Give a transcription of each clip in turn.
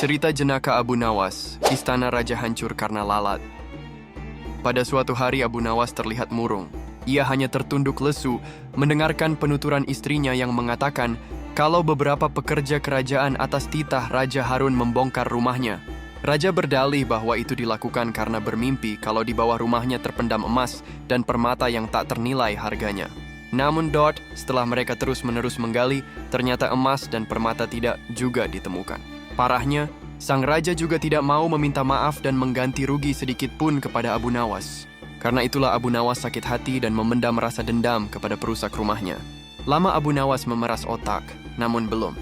Cerita jenaka Abu Nawas, istana raja hancur karena lalat. Pada suatu hari Abu Nawas terlihat murung. Ia hanya tertunduk lesu mendengarkan penuturan istrinya yang mengatakan kalau beberapa pekerja kerajaan atas titah Raja Harun membongkar rumahnya. Raja berdalih bahwa itu dilakukan karena bermimpi kalau di bawah rumahnya terpendam emas dan permata yang tak ternilai harganya. Namun setelah mereka terus-menerus menggali, ternyata emas dan permata tidak juga ditemukan. Parahnya, sang raja juga tidak mau meminta maaf dan mengganti rugi sedikit pun kepada Abu Nawas. Karena itulah Abu Nawas sakit hati dan memendam rasa dendam kepada perusak rumahnya. Lama Abu Nawas memeras otak, namun belum.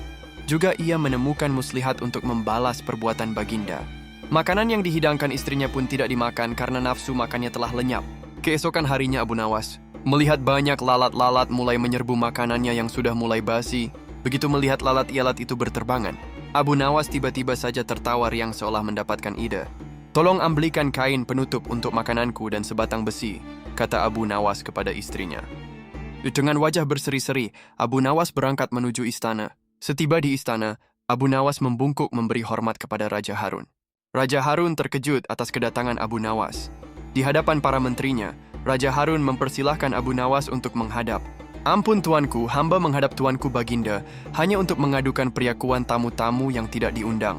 Juga ia menemukan muslihat untuk membalas perbuatan baginda. Makanan yang dihidangkan istrinya pun tidak dimakan karena nafsu makannya telah lenyap. Keesokan harinya Abu Nawas melihat banyak lalat-lalat mulai menyerbu makanannya yang sudah mulai basi. Begitu melihat lalat-lalat itu berterbangan, Abu Nawas tiba-tiba saja tertawa riang seolah mendapatkan ide. "Tolong ambilkan kain penutup untuk makananku dan sebatang besi," kata Abu Nawas kepada istrinya. Dengan wajah berseri-seri, Abu Nawas berangkat menuju istana. Setiba di istana, Abu Nawas membungkuk memberi hormat kepada Raja Harun. Raja Harun terkejut atas kedatangan Abu Nawas. Di hadapan para menterinya, Raja Harun mempersilahkan Abu Nawas untuk menghadap. "Ampun tuanku, hamba menghadap tuanku baginda hanya untuk mengadukan periakuan tamu-tamu yang tidak diundang.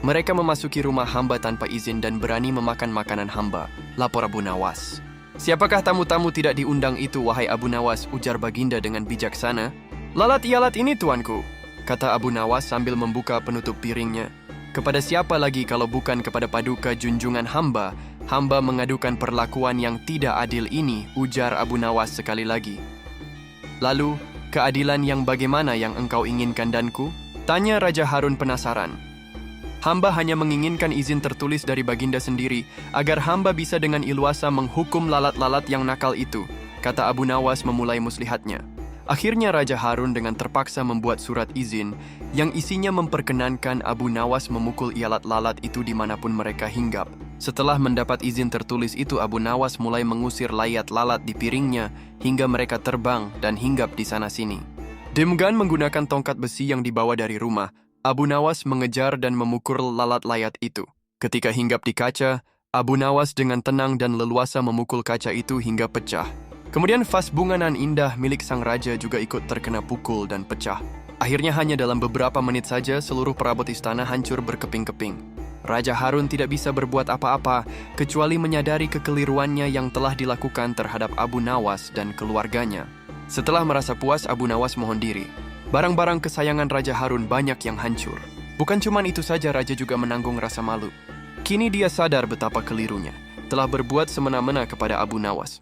Mereka memasuki rumah hamba tanpa izin dan berani memakan makanan hamba," lapor Abu Nawas. "Siapakah tamu-tamu tidak diundang itu, wahai Abu Nawas?" ujar baginda dengan bijaksana. "Lalat-lalat ini tuanku," kata Abu Nawas sambil membuka penutup piringnya. "Kepada siapa lagi kalau bukan kepada paduka junjungan hamba? Hamba mengadukan perlakuan yang tidak adil ini," ujar Abu Nawas sekali lagi. "Lalu, keadilan yang bagaimana yang engkau inginkan danku?" tanya Raja Harun penasaran. "Hamba hanya menginginkan izin tertulis dari baginda sendiri, agar hamba bisa dengan iluasa menghukum lalat-lalat yang nakal itu," kata Abu Nawas memulai muslihatnya. Akhirnya Raja Harun dengan terpaksa membuat surat izin, yang isinya memperkenankan Abu Nawas memukul lalat-lalat itu dimanapun mereka hinggap. Setelah mendapat izin tertulis itu, Abu Nawas mulai mengusir layat lalat di piringnya hingga mereka terbang dan hinggap di sana-sini. Dengan menggunakan tongkat besi yang dibawa dari rumah, Abu Nawas mengejar dan memukul lalat layat itu. Ketika hinggap di kaca, Abu Nawas dengan tenang dan leluasa memukul kaca itu hingga pecah. Kemudian vas bunga nan indah milik sang raja juga ikut terkena pukul dan pecah. Akhirnya hanya dalam beberapa menit saja seluruh perabot istana hancur berkeping-keping. Raja Harun tidak bisa berbuat apa-apa kecuali menyadari kekeliruannya yang telah dilakukan terhadap Abu Nawas dan keluarganya. Setelah merasa puas, Abu Nawas mohon diri. Barang-barang kesayangan Raja Harun banyak yang hancur. Bukan cuma itu saja, raja juga menanggung rasa malu. Kini dia sadar betapa kelirunya, telah berbuat semena-mena kepada Abu Nawas.